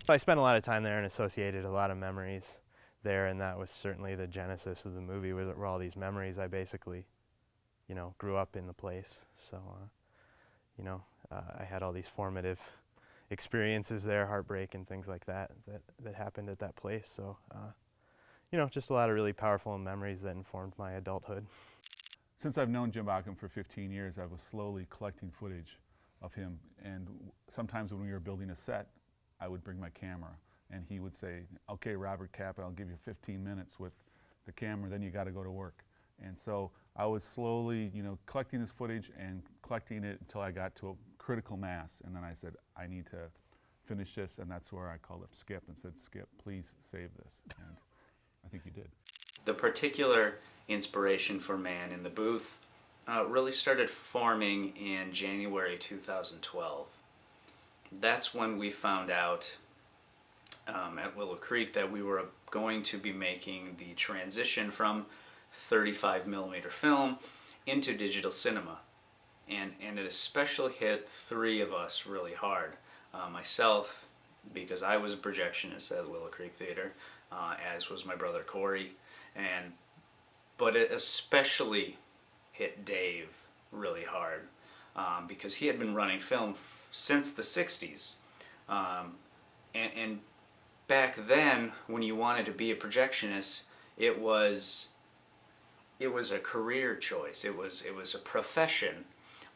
So I spent a lot of time there and associated a lot of memories there, and that was certainly the genesis of the movie, were all these memories. I basically, grew up in the place. So, I had all these formative experiences there, heartbreak and things like that happened at that place. So, just a lot of really powerful memories that informed my adulthood. Since I've known Jim Bauckham for 15 years, I was slowly collecting footage of him. And sometimes when we were building a set, I would bring my camera. And he would say, okay, Robert Kappa, I'll give you 15 minutes with the camera, then you got to go to work. And so I was slowly, collecting this footage and collecting it until I got to a critical mass. And then I said, I need to finish this. And that's where I called up Skip and said, Skip, please save this. And I think you did. The particular inspiration for Man in the Booth really started forming in January 2012. That's when we found out at Willow Creek that we were going to be making the transition from 35mm film into digital cinema. And it especially hit three of us really hard. Myself, because I was a projectionist at Willow Creek Theater, as was my brother Corey, but it especially hit Dave really hard because he had been running film since the 60s. And back then, when you wanted to be a projectionist, it was a career choice. It was a profession,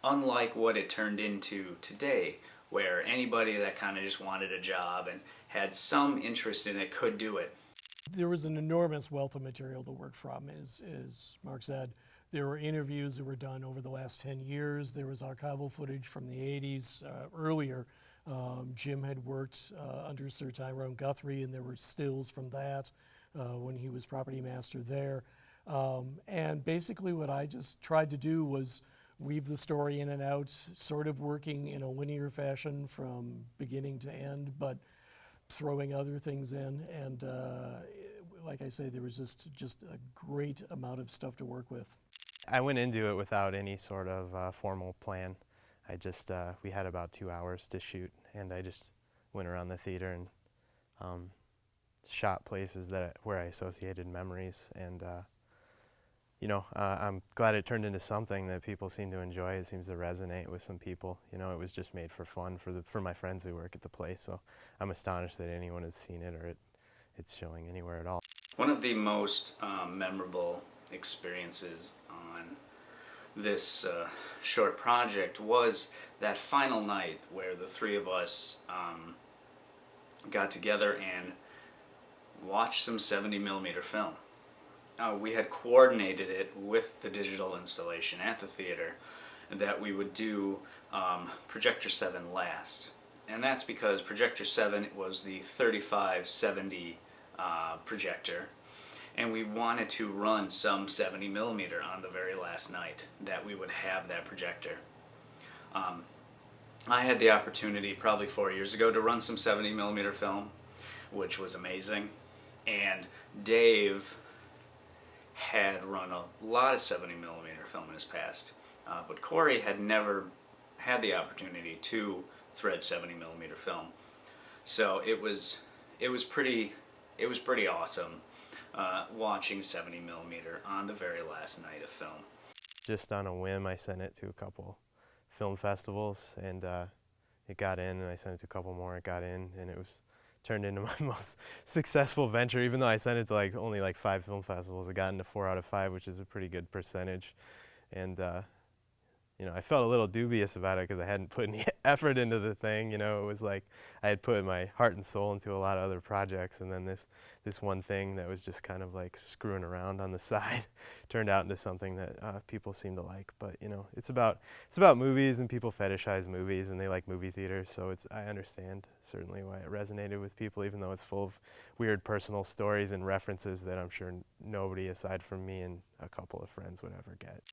unlike what it turned into today, where anybody that kind of just wanted a job and had some interest in it could do it. There was an enormous wealth of material to work from, as Mark said. There were interviews that were done over the last 10 years. There was archival footage from the 80s. Earlier, Jim had worked under Sir Tyrone Guthrie, and there were stills from that when he was property master there. And basically what I just tried to do was weave the story in and out, sort of working in a linear fashion from beginning to end, but throwing other things in. And like I say, there was just a great amount of stuff to work with. I went into it without any sort of formal plan. I just, we had about 2 hours to shoot, and I just went around the theater and shot places where I associated memories. And I'm glad it turned into something that people seem to enjoy. It seems to resonate with some people. It was just made for fun for my friends who work at the place. So I'm astonished that anyone has seen it or it's showing anywhere at all. One of the most memorable experiences on this short project was that final night where the three of us got together and watched some 70mm film. We had coordinated it with the digital installation at the theater that we would do Projector 7 last. And that's because Projector 7 was the 3570 projector, and we wanted to run some 70mm on the very last night that we would have that projector. I had the opportunity probably 4 years ago to run some 70mm film, which was amazing, and Dave had run a lot of 70mm film in his past, but Corey had never had the opportunity to thread 70mm film. So it was pretty awesome watching 70mm on the very last night of film. Just on a whim, I sent it to a couple film festivals, and it got in, and I sent it to a couple more, it got in, and it was turned into my most successful venture. Even though I sent it to only 5 film festivals, it got into 4 out of 5, which is a pretty good percentage. And I felt a little dubious about it because I hadn't put any effort into the thing. It was like I had put my heart and soul into a lot of other projects, and then this one thing that was just kind of like screwing around on the side turned out into something that people seem to like. But it's about movies, and people fetishize movies, and they like movie theaters. So I understand certainly why it resonated with people, even though it's full of weird personal stories and references that I'm sure nobody aside from me and a couple of friends would ever get.